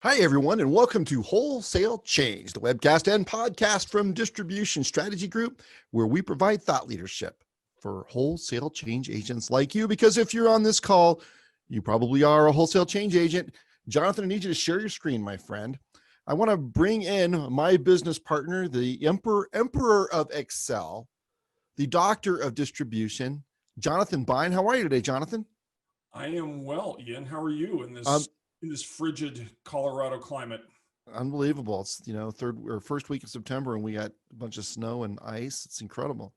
Hi, everyone, and welcome to Wholesale Change, the webcast and podcast from Distribution Strategy Group, where we provide thought leadership for wholesale change agents like you. Because if you're on this call, you probably are a wholesale change agent. Jonathan, I need you to share your screen, my friend. I want to bring in my business partner, the Emperor of Excel, the Doctor of Distribution, Jonathan Bein. How are you today, Jonathan? I am well, Ian. How are you in Um, this frigid Colorado climate? Unbelievable. It's, third or first week of September and we got a bunch of snow and ice. It's incredible.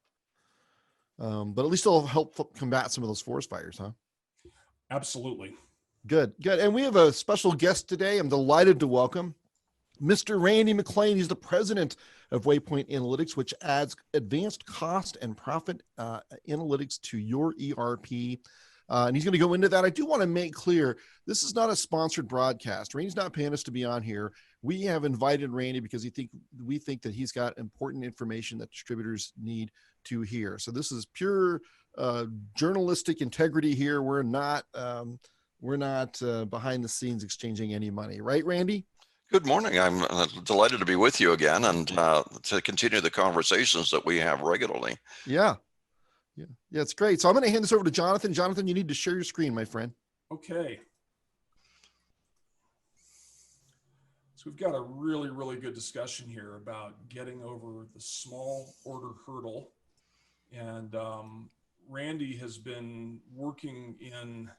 But at least it'll help combat some of those forest fires, huh? Absolutely. Good, good. And we have a special guest today. I'm delighted to welcome Mr. Randy MacLean. He's the president of WayPoint Analytics, which adds advanced cost and profit analytics to your ERP. And he's going to go into that. I do want to make clear, this is not a sponsored broadcast. Randy's not paying us to be on here. We have invited Randy because we think that he's got important information that distributors need to hear. So this is pure journalistic integrity here. We're not behind the scenes exchanging any money, right, Randy? Good morning. I'm delighted to be with you again and to continue the conversations that we have regularly. Yeah, it's great. So I'm going to hand this over to Jonathan. Jonathan, you need to share your screen, my friend. Okay. So we've got a really, really good discussion here about getting over the small order hurdle. And Randy has been working in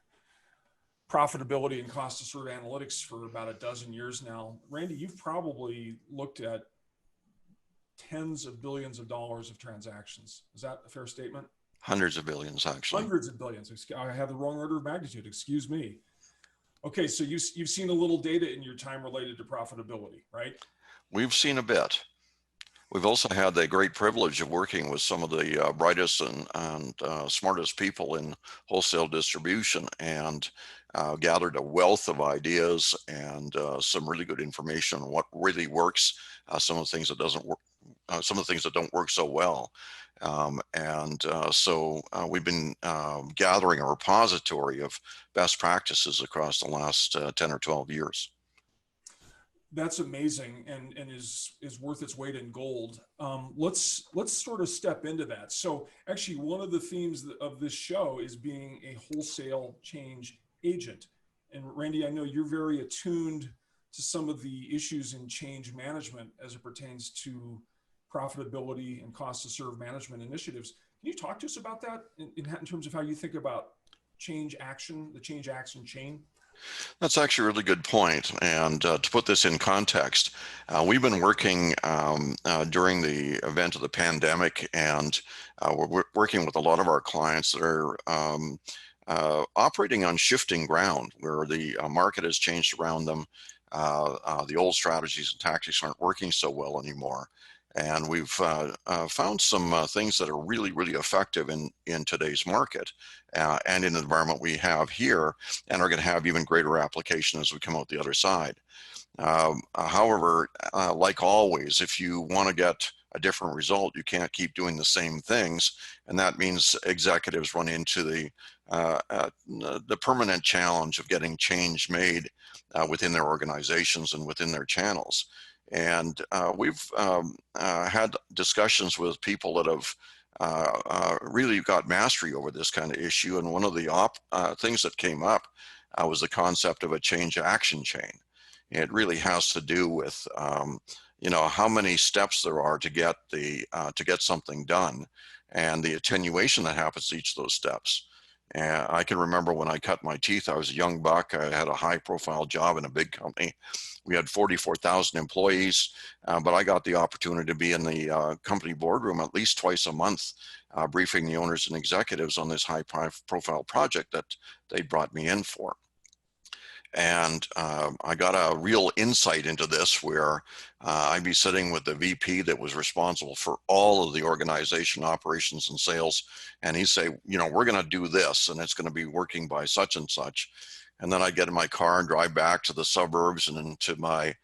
profitability and cost to serve analytics for about a dozen years now. Randy, you've probably looked at tens of billions of dollars of transactions. Is that a fair statement? Hundreds of billions, actually. Hundreds of billions. I have the wrong order of magnitude. Excuse me. Okay, so you've seen a little data in your time related to profitability, right? We've seen a bit. We've also had the great privilege of working with some of the brightest and smartest people in wholesale distribution and gathered a wealth of ideas and some really good information on what really works, some of the things that doesn't work, some of the things that don't work so well. So we've been gathering a repository of best practices across the last 10 or 12 years. That's amazing and is worth its weight in gold. Let's sort of step into that. So actually, one of the themes of this show is being a wholesale change agent. And Randy, I know you're very attuned to some of the issues in change management as it pertains to profitability and cost to serve management initiatives. Can you talk to us about that in terms of how you think about change action, the change action chain? That's actually a really good point. And to put this in context, we've been working during the event of the pandemic, and we're working with a lot of our clients that are operating on shifting ground where the market has changed around them. The old strategies and tactics aren't working so well anymore. And we've found some things that are really, really effective in today's market and in the environment we have here, and are going to have even greater application as we come out the other side. However, like always, if you want to get a different result, you can't keep doing the same things, and that means executives run into the permanent challenge of getting change made within their organizations and within their channels. And we've had discussions with people that have really got mastery over this kind of issue. And one of the things that came up was the concept of a change action chain. It really has to do with how many steps there are to get something done, and the attenuation that happens to each of those steps. And I can remember when I cut my teeth, I was a young buck. I had a high profile job in a big company. We had 44,000 employees, but I got the opportunity to be in the company boardroom at least twice a month, briefing the owners and executives on this high profile project that they brought me in for. And I got a real insight into this where I'd be sitting with the VP that was responsible for all of the organization operations and sales. And he'd say, we're going to do this and it's going to be working by such and such. And then I'd get in my car and drive back to the suburbs and into my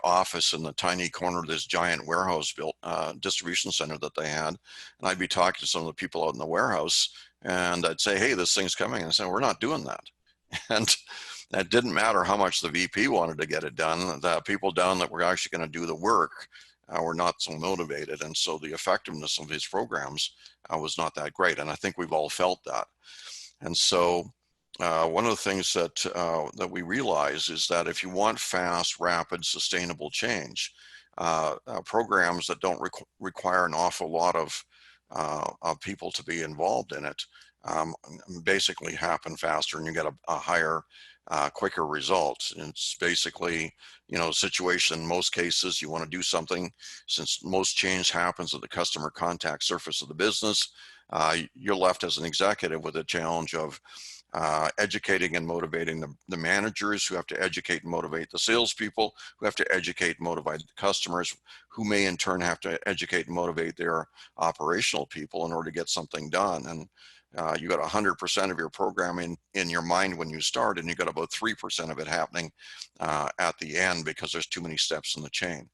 office in the tiny corner of this giant warehouse built distribution center that they had. And I'd be talking to some of the people out in the warehouse and I'd say, hey, this thing's coming. And I said, we're not doing that. And it didn't matter how much the VP wanted to get it done. The people down that were actually going to do the work were not so motivated, and so the effectiveness of his programs was not that great. And I think we've all felt that. And so one of the things that we realize is that if you want fast, rapid, sustainable change, programs that don't require an awful lot of people to be involved in it basically happen faster, and you get a higher, quicker result. And it's basically, a situation in most cases you want to do something. Since most change happens at the customer contact surface of the business, you're left as an executive with a challenge of educating and motivating the managers, who have to educate and motivate the salespeople, who have to educate and motivate the customers, who may in turn have to educate and motivate their operational people in order to get something done. And you got 100% of your program in your mind when you start, and you got about 3% of it happening at the end, because there's too many steps in the chain.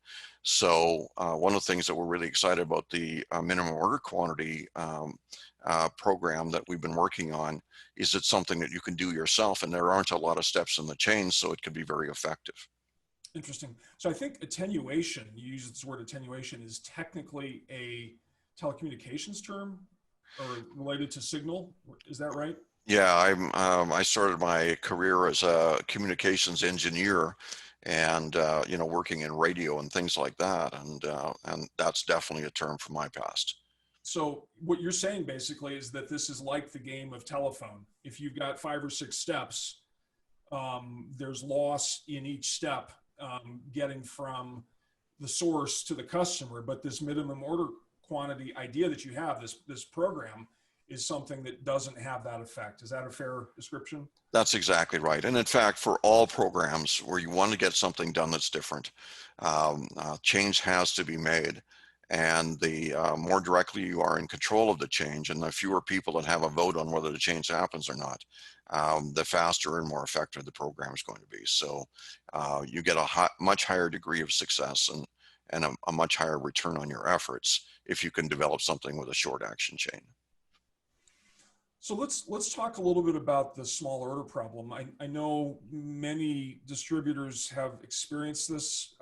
So one of the things that we're really excited about the minimum order quantity program that we've been working on is it's something that you can do yourself, and there aren't a lot of steps in the chain, so it can be very effective. Interesting. So I think attenuation, you use this word attenuation, is technically a telecommunications term or related to signal. Is that right? Yeah, I started my career as a communications engineer, and working in radio and things like that, and that's definitely a term from my past. So what you're saying basically is that this is like the game of telephone. If you've got 5 or 6 steps, there's loss in each step, getting from the source to the customer. But this minimum order quantity idea that you have, this program, is something that doesn't have that effect. Is that a fair description? That's exactly right. And in fact, for all programs where you want to get something done that's different, change has to be made. And the more directly you are in control of the change, and the fewer people that have a vote on whether the change happens or not, the faster and more effective the program is going to be. So you get a much higher degree of success and a much higher return on your efforts if you can develop something with a short action chain. So let's talk a little bit about the small order problem. I know many distributors have experienced this.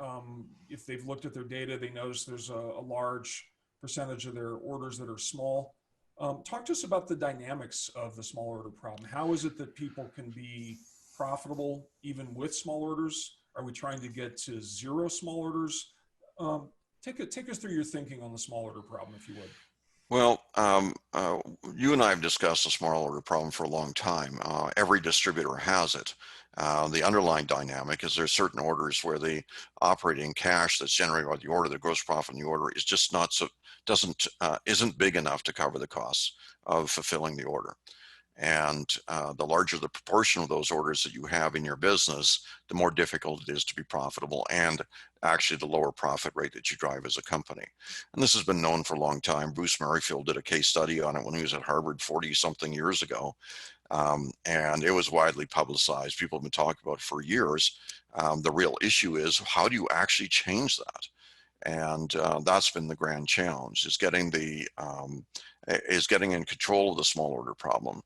If they've looked at their data, they notice there's a large percentage of their orders that are small. Talk to us about the dynamics of the small order problem. How is it that people can be profitable even with small orders? Are we trying to get to 0 small orders? Take us through your thinking on the small order problem, if you would. Well, you and I have discussed the small order problem for a long time. Every distributor has it. The underlying dynamic is there's certain orders where the operating cash that's generated by the order, the gross profit in the order, is just not so, isn't big enough to cover the costs of fulfilling the order. And the larger the proportion of those orders that you have in your business, the more difficult it is to be profitable, and actually the lower profit rate that you drive as a company. And this has been known for a long time. Bruce Merrifield did a case study on it when he was at Harvard 40 something years ago. And it was widely publicized. People have been talking about it for years. The real issue is, how do you actually change that? And that's been the grand challenge, is getting in control of the small order problem.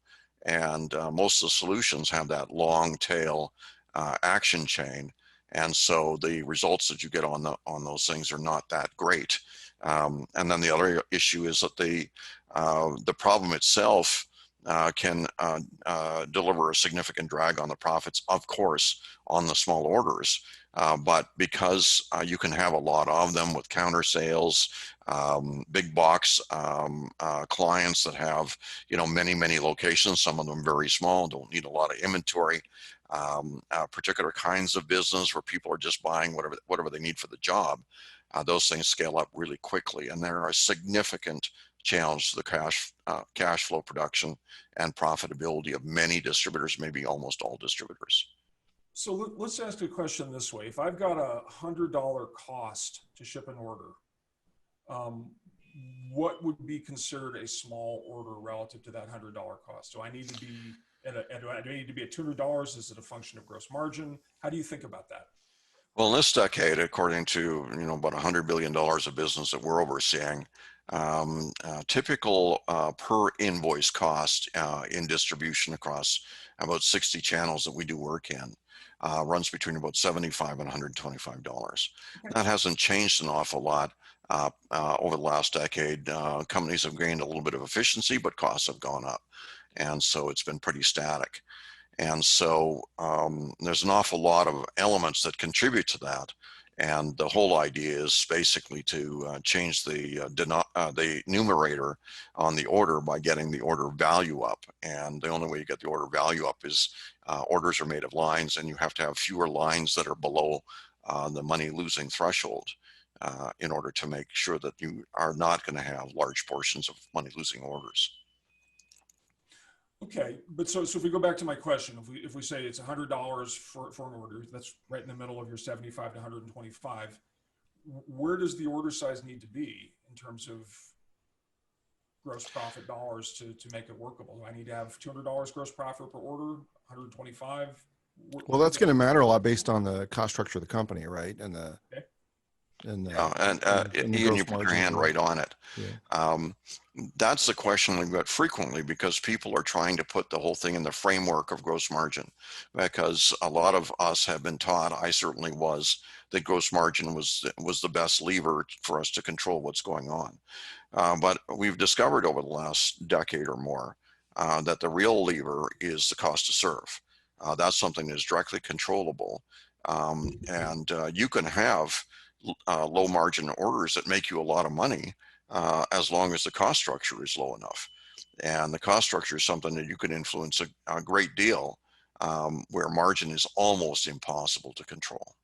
And most of the solutions have that long tail action chain, and so the results that you get on those things are not that great. And then the other issue is that the problem itself can deliver a significant drag on the profits, of course, on the small orders. But because you can have a lot of them with counter sales, big box clients that have many locations, some of them very small, don't need a lot of inventory, particular kinds of business where people are just buying whatever they need for the job, those things scale up really quickly, and they're a significant challenge to the cash flow production and profitability of many distributors, maybe almost all distributors. So let's ask a question this way. If I've got a $100 cost to ship an order, what would be considered a small order relative to that $100 cost? Do I need to be do I need to be at $200? Is it a function of gross margin? How do you think about that? Well, in this decade, according to about $100 billion of business that we're overseeing, Typical per invoice cost in distribution across about 60 channels that we do work in runs between about $75 and $125. That hasn't changed an awful lot over the last decade. Companies have gained a little bit of efficiency, but costs have gone up. And so it's been pretty static. And so there's an awful lot of elements that contribute to that. And the whole idea is basically to change the numerator on the order by getting the order value up. And the only way you get the order value up is orders are made of lines, and you have to have fewer lines that are below the money losing threshold in order to make sure that you are not going to have large portions of money losing orders. Okay, but so if we go back to my question, if we say it's $100 for an order, that's right in the middle of your 75 to 125. Where does the order size need to be in terms of gross profit dollars to make it workable? Do I need to have $200 gross profit per order, 125? Well, that's going to matter a lot based on the cost structure of the company, right? And the Okay. and Ian, you put your hand right on it. Yeah. That's the question we get frequently, because people are trying to put the whole thing in the framework of gross margin, because a lot of us have been taught, I certainly was, that gross margin was the best lever for us to control what's going on. But we've discovered over the last decade or more that the real lever is the cost to serve. That's something that is directly controllable. And you can have low margin orders that make you a lot of money as long as the cost structure is low enough. And the cost structure is something that you can influence a great deal, where margin is almost impossible to control.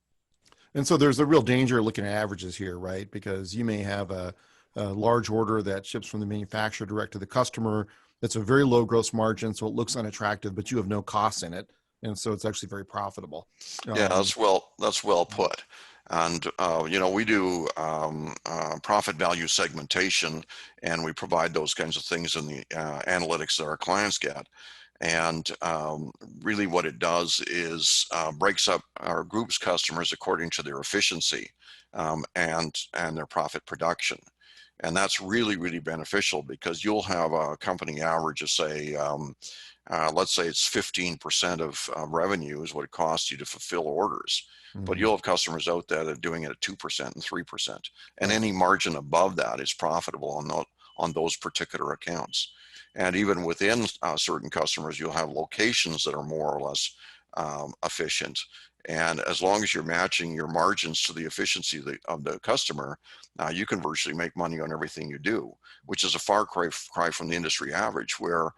And so there's a real danger looking at averages here, right? Because you may have a large order that ships from the manufacturer direct to the customer. That's a very low gross margin, so it looks unattractive, but you have no costs in it. And so it's actually very profitable. Yeah, that's well put. And we do profit value segmentation, and we provide those kinds of things in the analytics that our clients get. And really what it does is breaks up our group's customers according to their efficiency and their profit production. And that's really, really beneficial, because you'll have a company average of, say, let's say it's 15% of revenue is what it costs you to fulfill orders. But you'll have customers out there that are doing it at 2% and 3%. And any margin above that is profitable on those particular accounts. And even within certain customers, you'll have locations that are more or less efficient. And as long as you're matching your margins to the efficiency of the customer, you can virtually make money on everything you do, which is a far cry from the industry average, where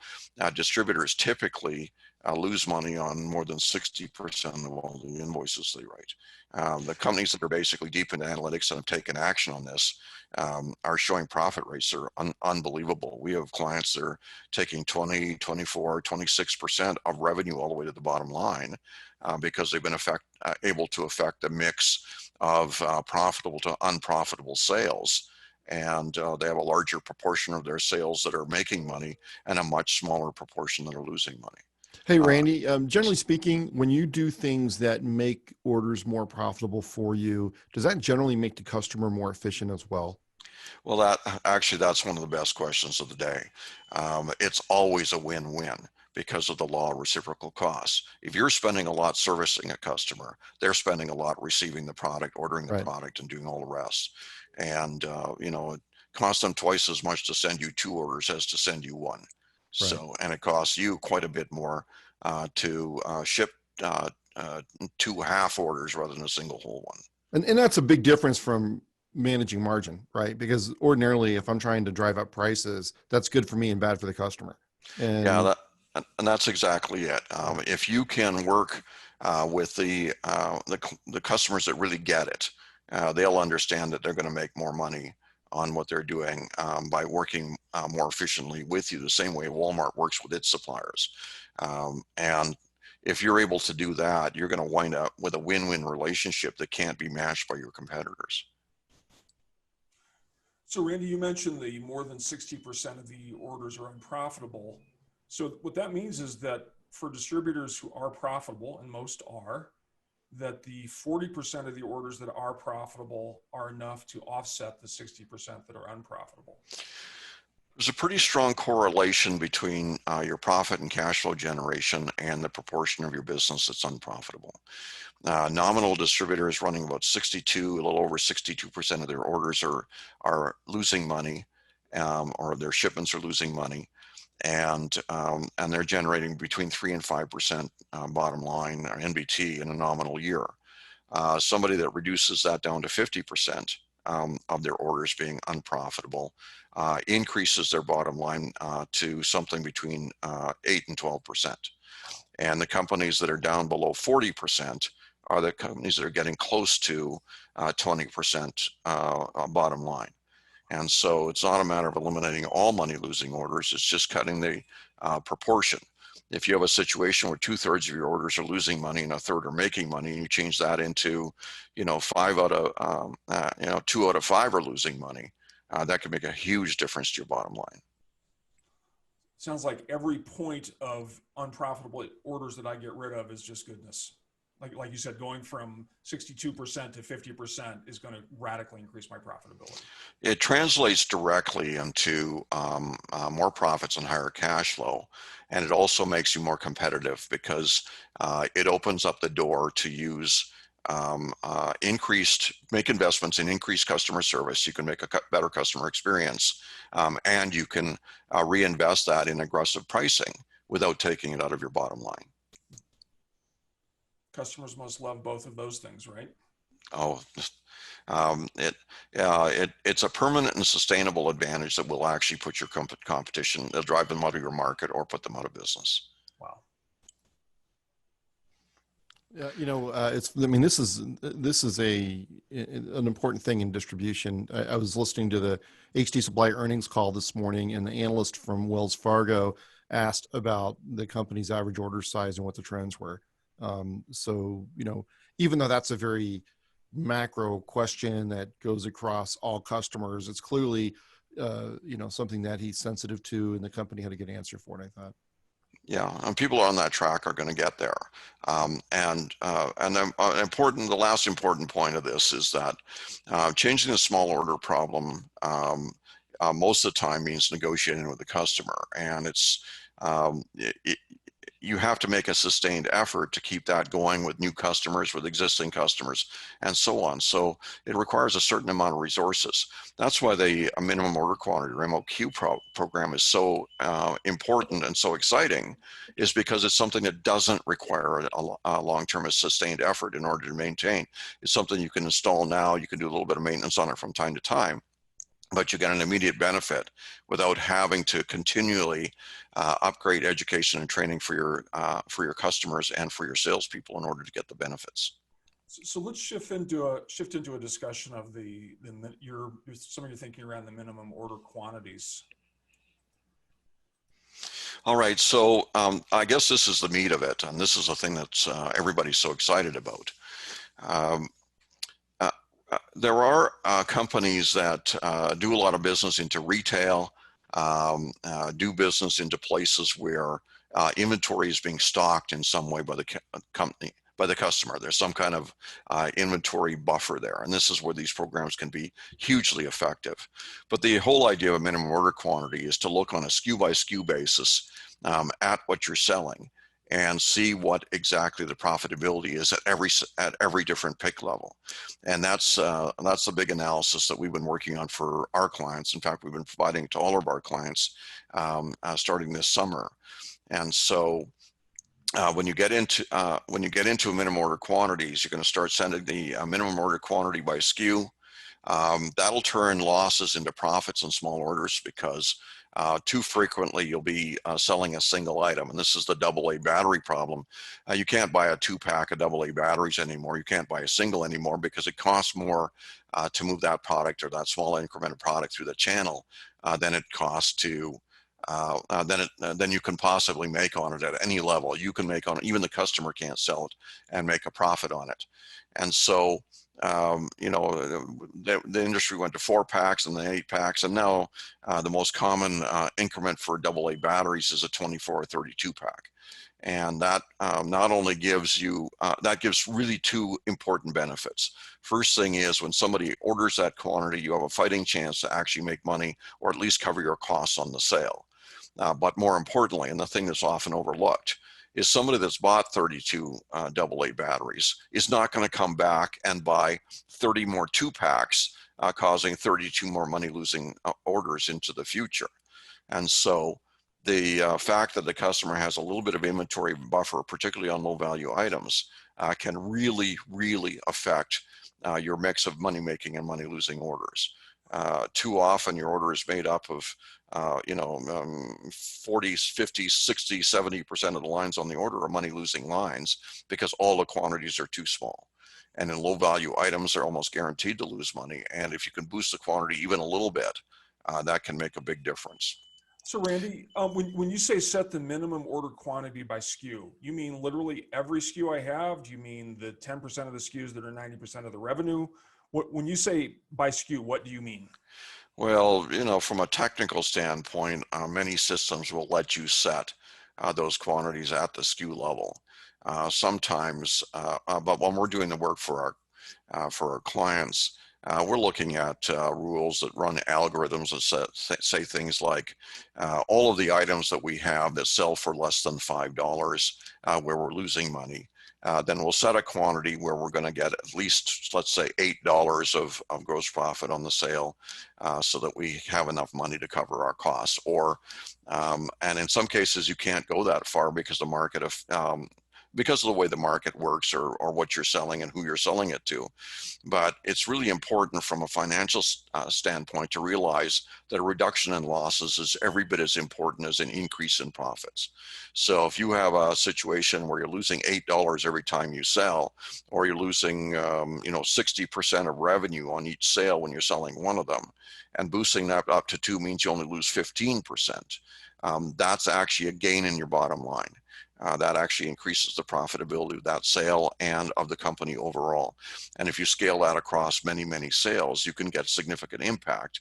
distributors typically lose money on more than 60% of all the invoices they write. The companies that are basically deep into analytics and have taken action on this are showing profit rates that are unbelievable. We have clients that are taking 20, 24, 26% of revenue all the way to the bottom line because they've been able to affect a mix of profitable to unprofitable sales. And they have a larger proportion of their sales that are making money and a much smaller proportion that are losing money. Hey, Randy, generally speaking, when you do things that make orders more profitable for you, does that generally make the customer more efficient as well? Well, that's one of the best questions of the day. It's always a win-win because of the law of reciprocal costs. If you're spending a lot servicing a customer, they're spending a lot receiving the product, ordering the product, and doing all the rest. And it costs them twice as much to send you 2 orders as to send you 1. So, and it costs you quite a bit more to ship 2 half orders rather than a single whole one. And that's a big difference from managing margin, right? Because ordinarily, if I'm trying to drive up prices, that's good for me and bad for the customer. And and that's exactly it. If you can work with the customers that really get it, they'll understand that they're going to make more money on what they're doing by working more efficiently with you, the same way Walmart works with its suppliers. And if you're able to do that, you're going to wind up with a win-win relationship that can't be matched by your competitors. So Randy, you mentioned the more than 60% of the orders are unprofitable. So what that means is that for distributors who are profitable, and most are, that the 40% of the orders that are profitable are enough to offset the 60% that are unprofitable? There's a pretty strong correlation between your profit and cash flow generation and the proportion of your business that's unprofitable. Nominal distributors running about 62, a little over 62% of their orders are losing money, or their shipments are losing money, and they're generating between 3 and 5% bottom line or NBT in a nominal year. Somebody that reduces that down to 50% of their orders being unprofitable increases their bottom line to something between 8 and 12%. And the companies that are down below 40% are the companies that are getting close to 20% bottom line. And so it's not a matter of eliminating all money losing orders, it's just cutting the proportion. If you have a situation where 2/3 of your orders are losing money and 1/3 are making money, and you change that into, 5 out of, 2 out of 5 are losing money, that can make a huge difference to your bottom line. Sounds like every point of unprofitable orders that I get rid of is just goodness. Like you said, going from 62% to 50% is going to radically increase my profitability. It translates directly into more profits and higher cash flow. And it also makes you more competitive because it opens up the door to use make investments in increased customer service. You can make a better customer experience, and you can reinvest that in aggressive pricing without taking it out of your bottom line. Customers must love both of those things, right? Oh, it's a permanent and sustainable advantage that will actually put your competition, they'll drive them out of your market or put them out of business. Wow. This is an important thing in distribution. I was listening to the HD Supply earnings call this morning, and the analyst from Wells Fargo asked about the company's average order size and what the trends were. So, even though that's a very macro question that goes across all customers, it's clearly, something that he's sensitive to, and the company had a good answer for it, I thought. Yeah, and people on that track are going to get there. The last important point of this is that changing the small order problem most of the time means negotiating with the customer, and you have to make a sustained effort to keep that going with new customers, with existing customers, and so on. So it requires a certain amount of resources. That's why the minimum order quantity, or MOQ program, is so important and so exciting, is because it's something that doesn't require a long-term sustained effort in order to maintain. It's something you can install now. You can do a little bit of maintenance on it from time to time, but you get an immediate benefit without having to continually upgrade education and training for your customers and for your salespeople in order to get the benefits. So let's shift into a discussion of some of your thinking around the minimum order quantities. All right, so I guess this is the meat of it, and this is the thing that everybody's so excited about. There are companies that do a lot of business into retail, do business into places where inventory is being stocked in some way by the customer. There's some kind of inventory buffer there, and this is where these programs can be hugely effective. But the whole idea of a minimum order quantity is to look on a SKU by SKU basis at what you're selling and see what exactly the profitability is at every different pick level. And that's the big analysis that we've been working on for our clients. In fact, we've been providing it to all of our clients starting this summer. And so when you get into a minimum order quantities, you're going to start sending the minimum order quantity by SKU. That'll turn losses into profits in small orders, because too frequently you'll be selling a single item, and this is the AA battery problem. You can't buy a 2-pack of AA batteries anymore. You can't buy a single anymore because it costs more to move that product or that small increment of product through the channel than it costs to than you can possibly make on it at any level. You can make on it, even the customer can't sell it and make a profit on it. And so the industry went to 4-packs and then 8-packs, and now the most common increment for AA batteries is a 24 or 32-pack. And that not only gives you, that gives really two important benefits. First thing is, when somebody orders that quantity, you have a fighting chance to actually make money, or at least cover your costs on the sale. But more importantly, and the thing that's often overlooked, is somebody that's bought 32 AA batteries is not going to come back and buy 30 more 2-packs, causing 32 more money-losing orders into the future. And so the fact that the customer has a little bit of inventory buffer, particularly on low-value items, can really, really affect your mix of money-making and money-losing orders. Too often your order is made up of 40, 50, 60, 70% of the lines on the order are money-losing lines because all the quantities are too small. And in low-value items, they're almost guaranteed to lose money. And if you can boost the quantity even a little bit, that can make a big difference. So Randy, when you say set the minimum order quantity by SKU, you mean literally every SKU I have? Do you mean the 10% of the SKUs that are 90% of the revenue? When you say by SKU, what do you mean? Well, from a technical standpoint, many systems will let you set those quantities at the SKU level. Sometimes, but when we're doing the work for our clients, we're looking at rules that run algorithms that say things like all of the items that we have that sell for less than $5 where we're losing money. Then we'll set a quantity where we're going to get at least, let's say, $8 of gross profit on the sale, so that we have enough money to cover our costs. And in some cases, you can't go that far because the market because of the way the market works, or what you're selling and who you're selling it to. But it's really important from a financial standpoint to realize that a reduction in losses is every bit as important as an increase in profits. So if you have a situation where you're losing $8 every time you sell, or you're losing 60% of revenue on each sale when you're selling one of them, and boosting that up to 2 means you only lose 15%, that's actually a gain in your bottom line. That actually increases the profitability of that sale and of the company overall. And if you scale that across many, many sales, you can get significant impact,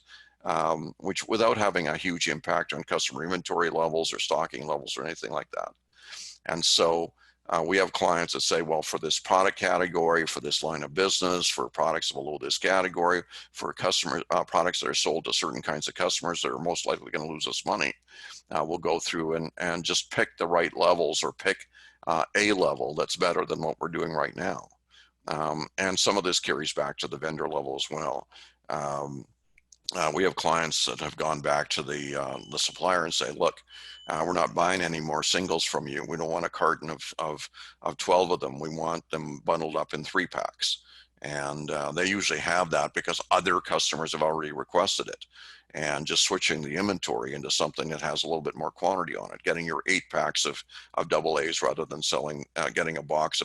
which without having a huge impact on customer inventory levels or stocking levels or anything like that. And so we have clients that say, well, for this product category, for this line of business, for products below this category, for customer products that are sold to certain kinds of customers that are most likely going to lose us money, we'll go through and just pick the right levels, or pick a level that's better than what we're doing right now. And some of this carries back to the vendor level as well. We have clients that have gone back to the supplier and say, look, we're not buying any more singles from you. We don't want a carton of 12 of them. We want them bundled up in 3-packs. And they usually have that because other customers have already requested it. And just switching the inventory into something that has a little bit more quantity on it, getting your 8-packs of AA's rather than getting a box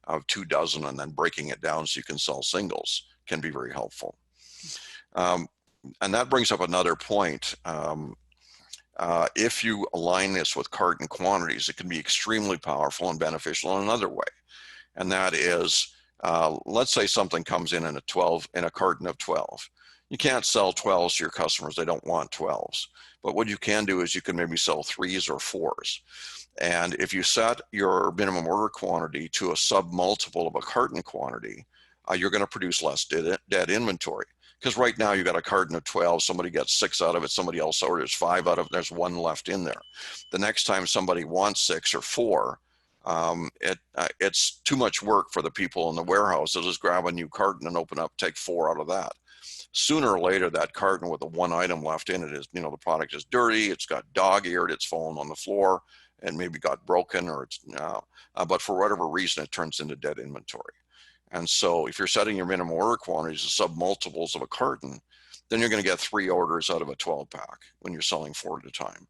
of 2 dozen and then breaking it down so you can sell singles, can be very helpful. And that brings up another point. If you align this with carton quantities, it can be extremely powerful and beneficial in another way. And that is, let's say something comes in a carton of 12. You can't sell 12s to your customers. They don't want 12s. But what you can do is you can maybe sell 3s or 4s. And if you set your minimum order quantity to a sub-multiple of a carton quantity, you're going to produce less dead inventory. Because right now you got a carton of 12, somebody gets 6 out of it, somebody else orders 5 out of it, there's 1 left in there. The next time somebody wants 6 or 4, it's too much work for the people in the warehouse. They'll just grab a new carton and open up, take 4 out of that. Sooner or later, that carton with the 1 item left in it is, the product is dirty, it's got dog-eared, it's fallen on the floor, and maybe got broken, or but for whatever reason, it turns into dead inventory. And so if you're setting your minimum order quantities to sub-multiples of a carton, then you're going to get 3 orders out of a 12-pack when you're selling 4 at a time.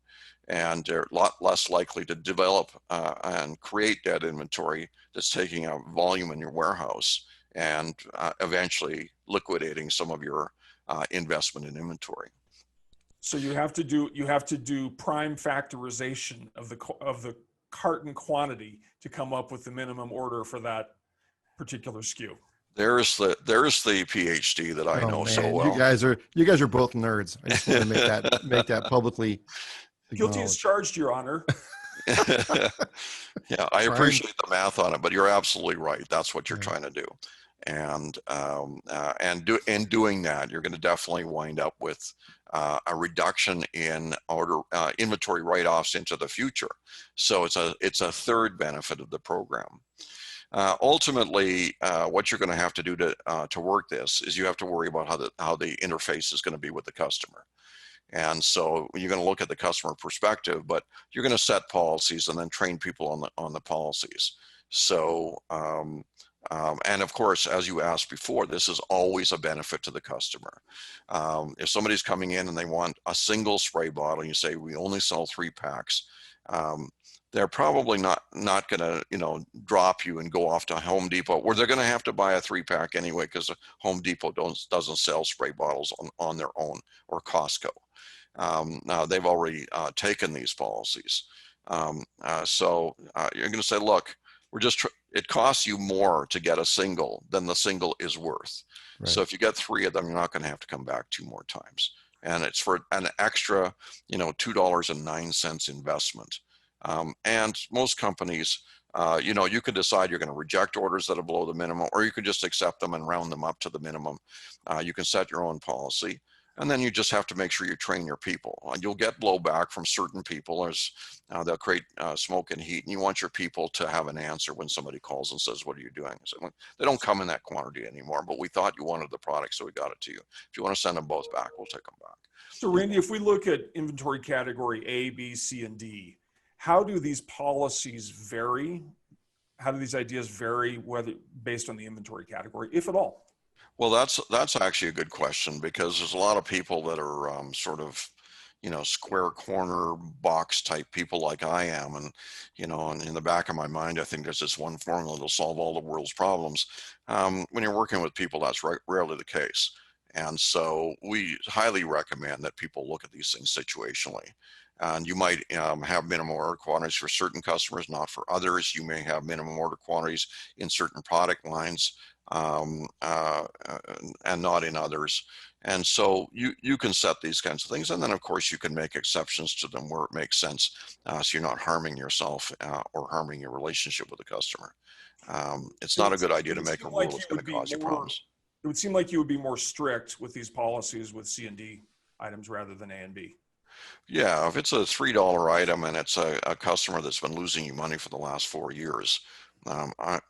And they're a lot less likely to develop and create dead inventory that's taking up volume in your warehouse and eventually liquidating some of your investment in inventory. So you have to do prime factorization of the carton quantity to come up with the minimum order for that particular SKU. There's the PhD that I Oh know so man, well. you guys are both nerds. I just want to make that publicly Guilty as acknowledged. charged, Your Honor. Yeah, I Trying, appreciate the math on it, but you're absolutely right. That's what you're yeah. trying to do, and doing that, you're going to definitely wind up with a reduction in inventory write-offs into the future. So it's a third benefit of the program. Ultimately, what you're going to have to do to work this is you have to worry about how the interface is going to be with the customer. And so you're going to look at the customer perspective, but you're going to set policies and then train people on the policies. So, and of course, as you asked before, this is always a benefit to the customer. If somebody's coming in and they want a single spray bottle, and you say we only sell 3-packs, they're probably not going to drop you and go off to Home Depot, where they're going to have to buy a 3-pack anyway, because Home Depot doesn't sell spray bottles on their own, or Costco. Now they've already taken these policies. So you're going to say, look, it costs you more to get a single than the single is worth. Right. So if you get 3 of them, you're not going to have to come back 2 more times. And it's for an extra, $2.09 investment. And most companies, you can decide you're going to reject orders that are below the minimum, or you can just accept them and round them up to the minimum. You can set your own policy. And then you just have to make sure you train your people. You'll get blowback from certain people, as they'll create smoke and heat, and you want your people to have an answer when somebody calls and says, what are you doing? So, they don't come in that quantity anymore, but we thought you wanted the product, so we got it to you. If you want to send them both back, we'll take them back. So Randy, if we look at inventory category A, B, C, and D, how do these policies vary? How do these ideas vary, whether based on the inventory category, if at all? Well, that's actually a good question, because there's a lot of people that are sort of, square corner box type people like I am. And, and in the back of my mind, I think there's this one formula to solve all the world's problems. When you're working with people, that's rarely the case. And so we highly recommend that people look at these things situationally. And you might have minimum order quantities for certain customers, not for others. You may have minimum order quantities in certain product lines, and not in others. And so you can set these kinds of things. And then, of course, you can make exceptions to them where it makes sense, so you're not harming yourself or harming your relationship with the customer. It's not a good idea to make a rule that's going to cause you problems. It would seem like you would be more strict with these policies with C and D items rather than A and B. Yeah, if it's a $3 item and it's a customer that's been losing you money for the last 4 years, I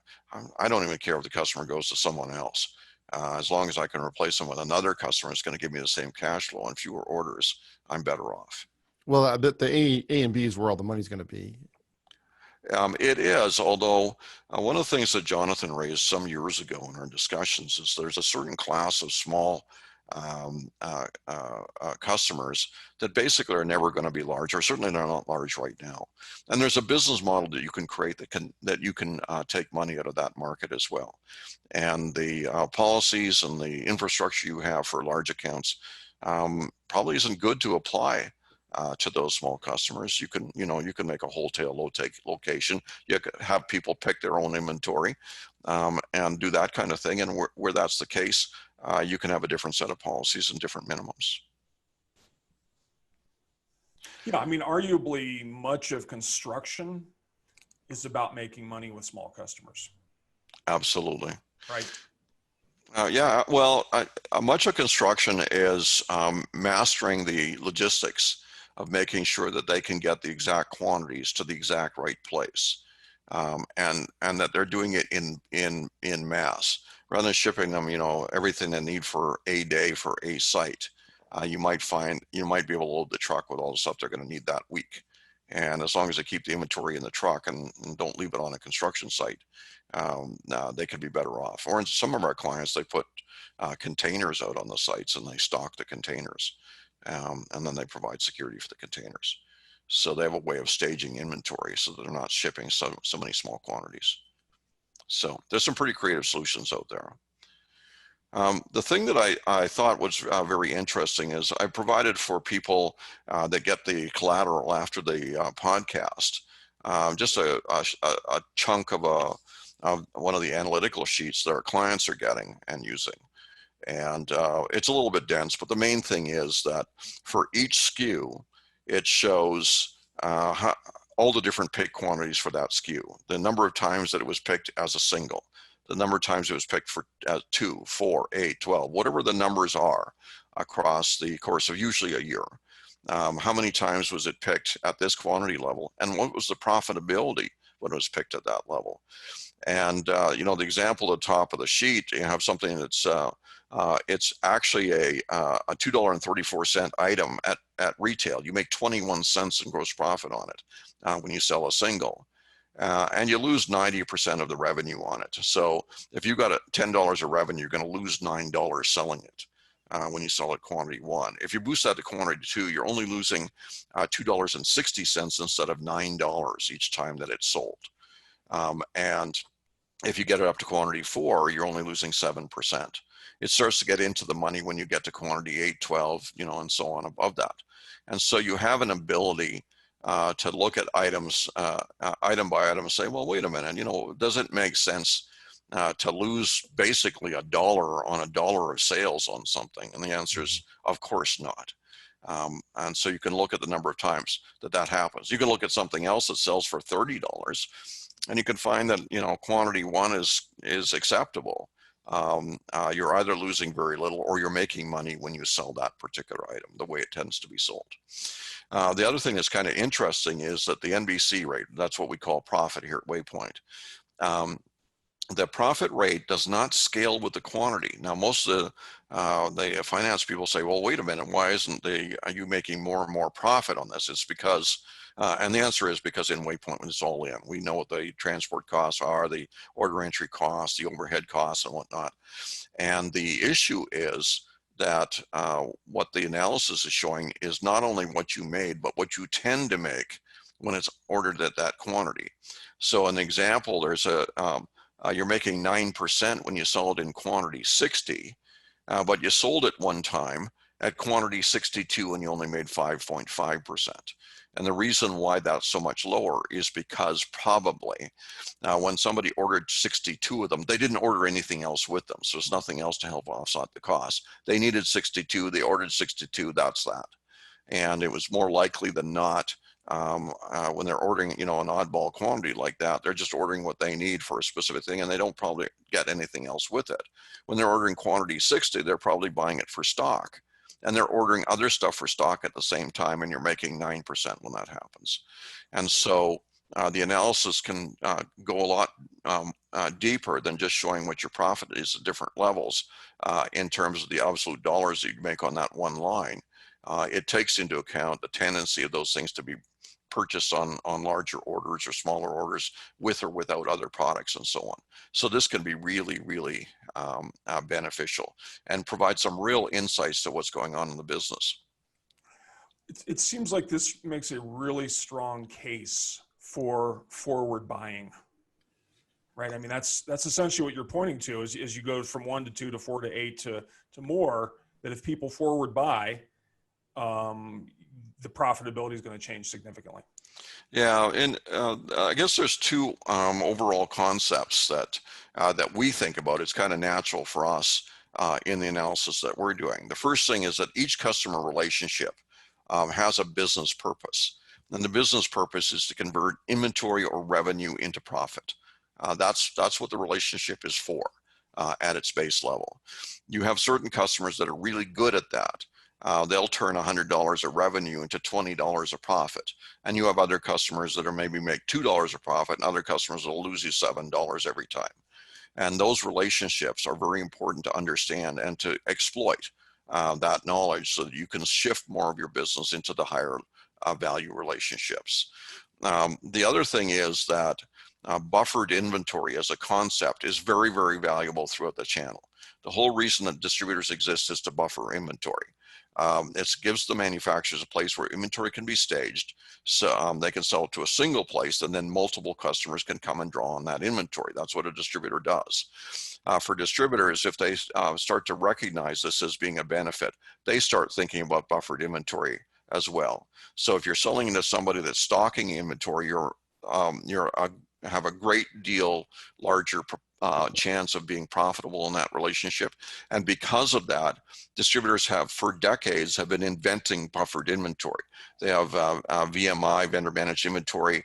don't even care if the customer goes to someone else. As long as I can replace them with another customer that's going to give me the same cash flow and fewer orders, I'm better off. Well, I bet the A and B is where all the money's going to be. It is, although one of the things that Jonathan raised some years ago in our discussions is there's a certain class of small customers that basically are never going to be large, or certainly they're not large right now. And there's a business model that you can create that you can take money out of that market as well. And the policies and the infrastructure you have for large accounts probably isn't good to apply to those small customers. You can make a wholesale location. You can have people pick their own inventory and do that kind of thing. And where that's the case, you can have a different set of policies and different minimums. Yeah, I mean, arguably much of construction is about making money with small customers. Absolutely. Right. Yeah, well, much of construction is mastering the logistics of making sure that they can get the exact quantities to the exact right place, and that they're doing it in mass, rather than shipping them, everything they need for a day for a site. You might be able to load the truck with all the stuff they're going to need that week, and as long as they keep the inventory in the truck and don't leave it on a construction site, they could be better off. Or in some of our clients, they put containers out on the sites and they stock the containers. And then they provide security for the containers. So they have a way of staging inventory so that they're not shipping so many small quantities. So there's some pretty creative solutions out there. The thing that I thought was very interesting is I provided for people that get the collateral after the podcast, just a chunk of one of the analytical sheets that our clients are getting and using. And it's a little bit dense, but the main thing is that for each SKU, it shows all the different pick quantities for that SKU, the number of times that it was picked as a single, the number of times it was picked for 2, 4, 8, 12, whatever the numbers are across the course of usually a year. How many times was it picked at this quantity level, and what was the profitability when it was picked at that level? And the example at the top of the sheet, you have something that's it's actually a $2.34 item at retail. You make 21 cents in gross profit on it when you sell a single. And you lose 90% of the revenue on it. So if you got a $10 of revenue, you're going to lose $9 selling it when you sell it quantity 1. If you boost that to quantity 2, you're only losing $2.60 instead of $9 each time that it's sold. And if you get it up to quantity 4, you're only losing 7%. It starts to get into the money when you get to quantity 8, 12, and so on above that. And so you have an ability to look at items, item by item, and say, well, wait a minute, does it make sense to lose basically $1 on $1 of sales on something? And the answer is, of course not. And so you can look at the number of times that happens. You can look at something else that sells for $30, and you can find that quantity 1 is acceptable. You're either losing very little or you're making money when you sell that particular item, the way it tends to be sold. The other thing that's kind of interesting is that the NBC rate, that's what we call profit here at WayPoint. The profit rate does not scale with the quantity. Now, most of the finance people say, well, wait a minute, why are you making more and more profit on this? It's because, and the answer is because in WayPoint, it's all in. We know what the transport costs are, the order entry costs, the overhead costs and whatnot. And the issue is that what the analysis is showing is not only what you made, but what you tend to make when it's ordered at that quantity. So an example, there's you're making 9% when you sell it in quantity 60, but you sold it one time at quantity 62 and you only made 5.5%. And the reason why that's so much lower is because probably when somebody ordered 62 of them, they didn't order anything else with them. So there's nothing else to help offset the cost. They needed 62, they ordered 62, that's that. And it was more likely than not, when they're ordering, an oddball quantity like that, they're just ordering what they need for a specific thing, and they don't probably get anything else with it. When they're ordering quantity 60, they're probably buying it for stock, and they're ordering other stuff for stock at the same time, and you're making 9% when that happens. And so the analysis can go a lot deeper than just showing what your profit is at different levels in terms of the absolute dollars that you make on that one line. It takes into account the tendency of those things to be purchased on larger orders or smaller orders with or without other products and so on. So this can be really, really beneficial and provide some real insights to what's going on in the business. It seems like this makes a really strong case for forward buying, right? I mean, that's essentially what you're pointing to as you go from 1 to 2 to 4 to 8 to more, that if people forward buy, the profitability is going to change significantly. Yeah, and I guess there's two overall concepts that we think about. It's kind of natural for us in the analysis that we're doing. The first thing is that each customer relationship has a business purpose, and the business purpose is to convert inventory or revenue into profit. That's what the relationship is for at its base level. You have certain customers that are really good at that. They'll turn $100 of revenue into $20 of profit. And you have other customers that are maybe make $2 of profit, and other customers will lose you $7 every time. And those relationships are very important to understand and to exploit that knowledge so that you can shift more of your business into the higher value relationships. The other thing is that buffered inventory as a concept is very, very valuable throughout the channel. The whole reason that distributors exist is to buffer inventory. It gives the manufacturers a place where inventory can be staged, so they can sell it to a single place, and then multiple customers can come and draw on that inventory. That's what a distributor does. For distributors, if they start to recognize this as being a benefit, they start thinking about buffered inventory as well. So if you're selling to somebody that's stocking inventory, you're have a great deal larger chance of being profitable in that relationship. And because of that, distributors have for decades have been inventing buffered inventory. They have VMI, vendor managed inventory.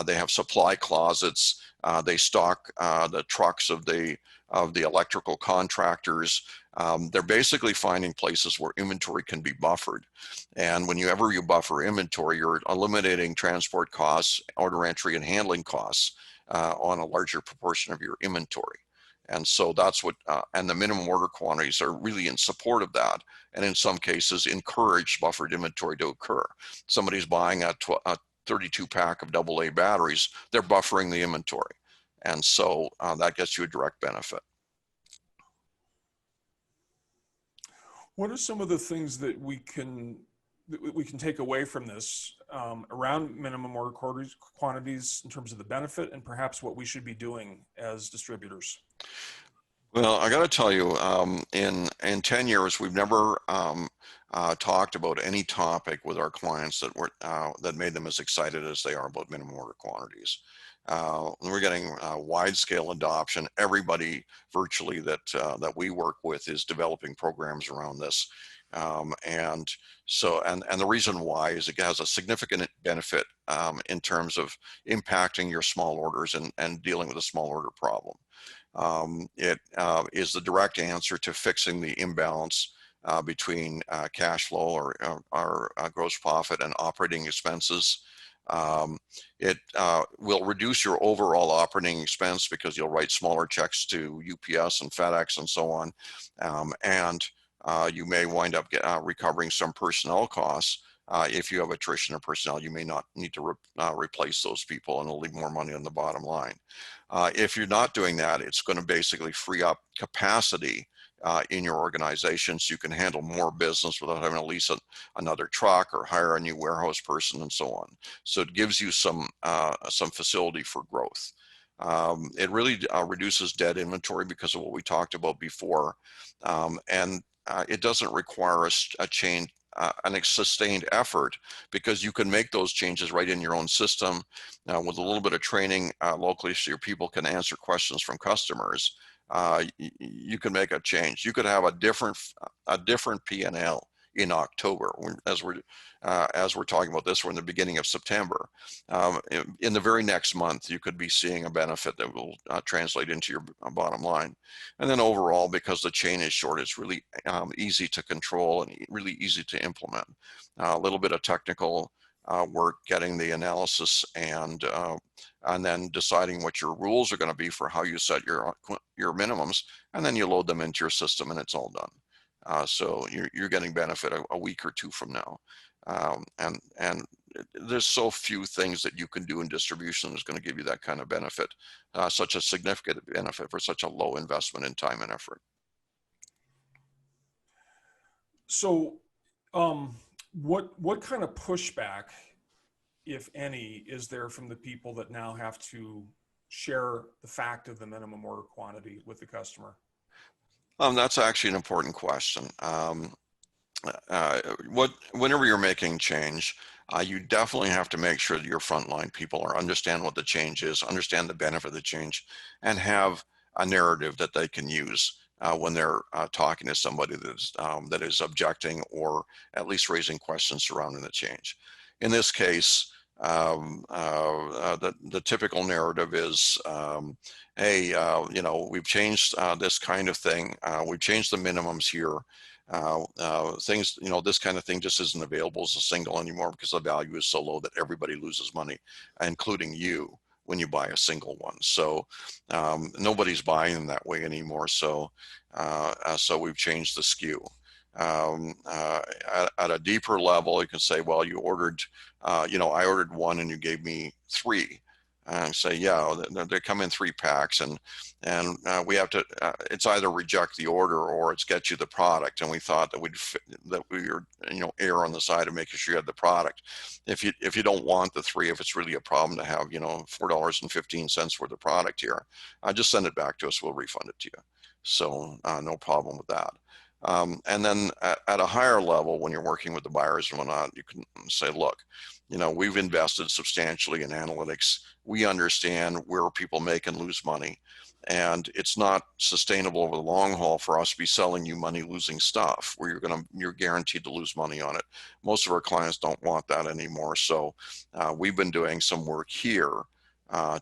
They have supply closets. They stock the trucks of the electrical contractors. They're basically finding places where inventory can be buffered. And whenever you buffer inventory, you're eliminating transport costs, order entry, and handling costs on a larger proportion of your inventory. And so that's what, and the minimum order quantities are really in support of that. And in some cases, encourage buffered inventory to occur. Somebody's buying a 32 pack of AA batteries, they're buffering the inventory. And so that gets you a direct benefit. What are some of the things that we can take away from this around minimum order quantities in terms of the benefit, and perhaps what we should be doing as distributors? Well, I got to tell you, in 10 years, we've never talked about any topic with our clients that made them as excited as they are about minimum order quantities. We're getting wide scale adoption. Everybody virtually that we work with is developing programs around this. And the reason why is it has a significant benefit in terms of impacting your small orders and dealing with a small order problem. It is the direct answer to fixing the imbalance between cash flow or gross profit and operating expenses. It will reduce your overall operating expense because you'll write smaller checks to UPS and FedEx and so on. And you may wind up recovering some personnel costs. If you have attrition of personnel, you may not need to replace those people, and it'll leave more money on the bottom line. If you're not doing that, it's going to basically free up capacity in your organization so you can handle more business without having to lease another truck or hire a new warehouse person and so on. So it gives you some facility for growth. It really reduces dead inventory because of what we talked about before. And it doesn't require a change, an sustained effort, because you can make those changes right in your own system with a little bit of training locally so your people can answer questions from customers. You can make a change. You could have a different P&L in October as we're talking about this. We're in the beginning of September. In the very next month, you could be seeing a benefit that will translate into your bottom line. And then overall, because the chain is short, it's really easy to control and really easy to implement. A little bit of technical work, getting the analysis, and then deciding what your rules are going to be for how you set your minimums, and then you load them into your system, and it's all done. So you're getting benefit a week or two from now. And there's so few things that you can do in distribution that's going to give you that kind of benefit, such a significant benefit for such a low investment in time and effort. So what kind of pushback, if any, is there from the people that now have to share the fact of the minimum order quantity with the customer? That's actually an important question. Whenever you're making change, you definitely have to make sure that your frontline people understand what the change is, understand the benefit of the change, and have a narrative that they can use when they're talking to somebody that is objecting or at least raising questions surrounding the change. In this case, the typical narrative is, hey, we've changed this kind of thing. We've changed the minimums here. Things, this kind of thing just isn't available as a single anymore because the value is so low that everybody loses money, including you, when you buy a single one. So nobody's buying them that way anymore. So we've changed the SKU. At a deeper level, you can say, well, you ordered, I ordered one and you gave me three. And say, yeah, they come in 3 packs, and we have to. It's either reject the order or it's get you the product. And we thought that we were, err on the side of making sure you had the product. If you don't want the 3, if it's really a problem to have, $4.15 worth of product here, just send it back to us. We'll refund it to you. So no problem with that. And then at a higher level, when you're working with the buyers and whatnot, you can say, look, we've invested substantially in analytics. We understand where people make and lose money. And it's not sustainable over the long haul for us to be selling you money losing stuff where you're guaranteed to lose money on it. Most of our clients don't want that anymore. So we've been doing some work here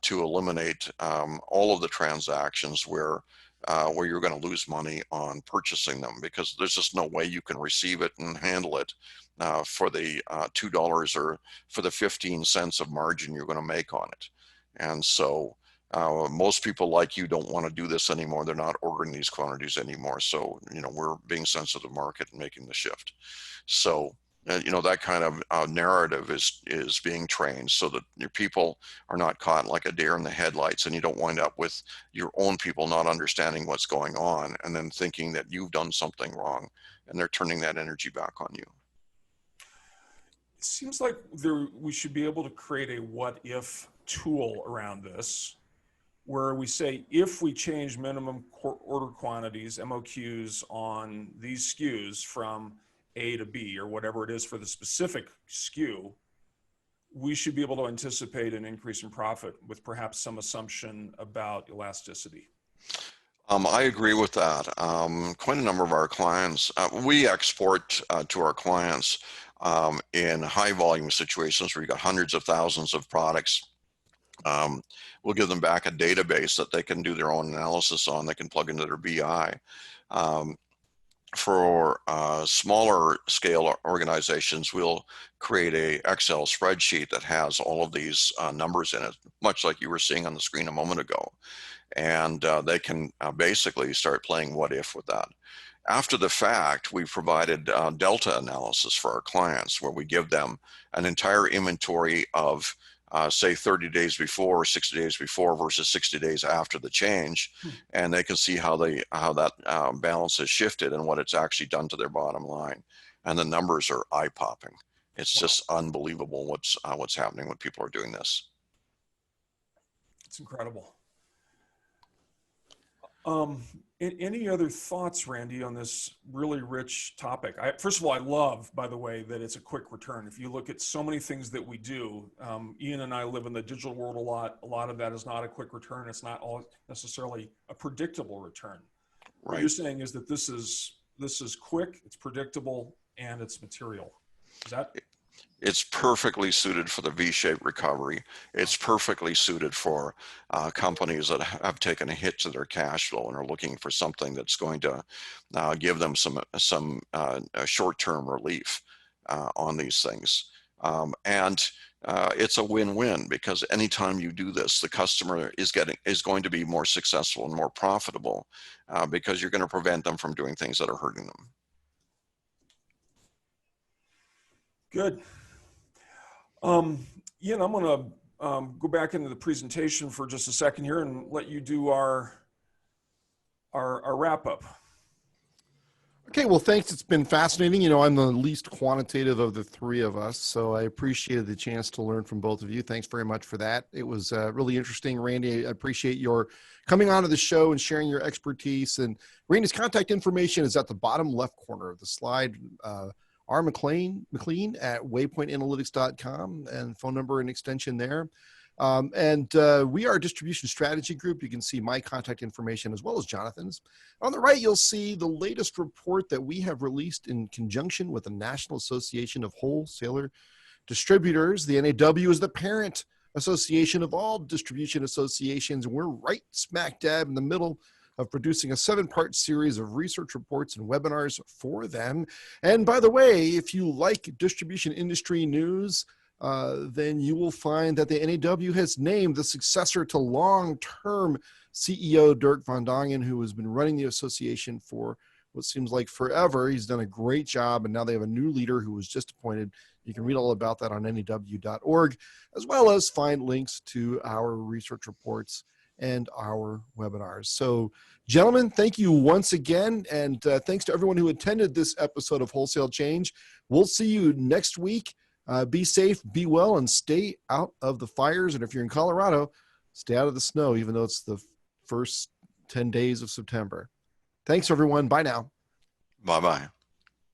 to eliminate all of the transactions where you're going to lose money on purchasing them, because there's just no way you can receive it and handle it for the $2 or for the 15 cents of margin you're going to make on it. And so most people like you don't want to do this anymore. They're not ordering these quantities anymore. So, we're being sensitive to the market and making the shift. So, that kind of narrative is being trained so that your people are not caught like a deer in the headlights, and you don't wind up with your own people not understanding what's going on and then thinking that you've done something wrong, and they're turning that energy back on you. It seems like we should be able to create a what if tool around this, where we say, if we change minimum order quantities, MOQs, on these SKUs from A to B, or whatever it is for the specific SKU, we should be able to anticipate an increase in profit with perhaps some assumption about elasticity. I agree with that. Quite a number of our clients, we export to our clients in high volume situations where you got hundreds of thousands of products. We'll give them back a database that they can do their own analysis on. They can plug into their BI. For smaller scale organizations, we'll create a Excel spreadsheet that has all of these numbers in it, much like you were seeing on the screen a moment ago. And they can basically start playing what if with that. After the fact, we provided delta analysis for our clients, where we give them an entire inventory of say 30 days before or 60 days before versus 60 days after the change, and they can see how that balance has shifted and what it's actually done to their bottom line. And the numbers are eye-popping. It's just unbelievable what's happening when people are doing this. It's incredible. Any other thoughts, Randy, on this really rich topic? First of all, I love, by the way, that it's a quick return. If you look at so many things that we do, Ian and I live in the digital world a lot. A lot of that is not a quick return. It's not all necessarily a predictable return. Right. What you're saying is that this is quick, it's predictable, and it's material. Is that? It's perfectly suited for the V-shaped recovery. It's perfectly suited for companies that have taken a hit to their cash flow and are looking for something that's going to give them some short-term relief on these things. And it's a win-win, because anytime you do this, the customer is going to be more successful and more profitable because you're going to prevent them from doing things that are hurting them. Good. Ian, I'm going to go back into the presentation for just a second here and let you do our wrap up. Okay, well, thanks. It's been fascinating. I'm the least quantitative of the three of us, so I appreciated the chance to learn from both of you. Thanks very much for that. It was really interesting. Randy, I appreciate your coming onto the show and sharing your expertise. And Randy's contact information is at the bottom left corner of the slide. MacLean at waypointanalytics.com, and phone number and extension there. We are a distribution strategy group. You can see my contact information as well as Jonathan's. On the right, you'll see the latest report that we have released in conjunction with the National Association of Wholesaler Distributors. The NAW is the parent association of all distribution associations, and we're right smack dab in the middle of producing a 7-part series of research reports and webinars for them. And by the way, if you like distribution industry news, then you will find that the NAW has named the successor to long-term CEO Dirk Van Dongen, who has been running the association for what seems like forever. He's done a great job, and now they have a new leader who was just appointed. You can read all about that on naw.org, as well as find links to our research reports and our webinars. So, gentlemen, thank you once again, and thanks to everyone who attended this episode of Wholesale Change. We'll see you next week. Be safe, be well, and stay out of the fires. And if you're in Colorado, stay out of the snow, even though it's the first 10 days of September. Thanks, everyone. Bye now. Bye-bye.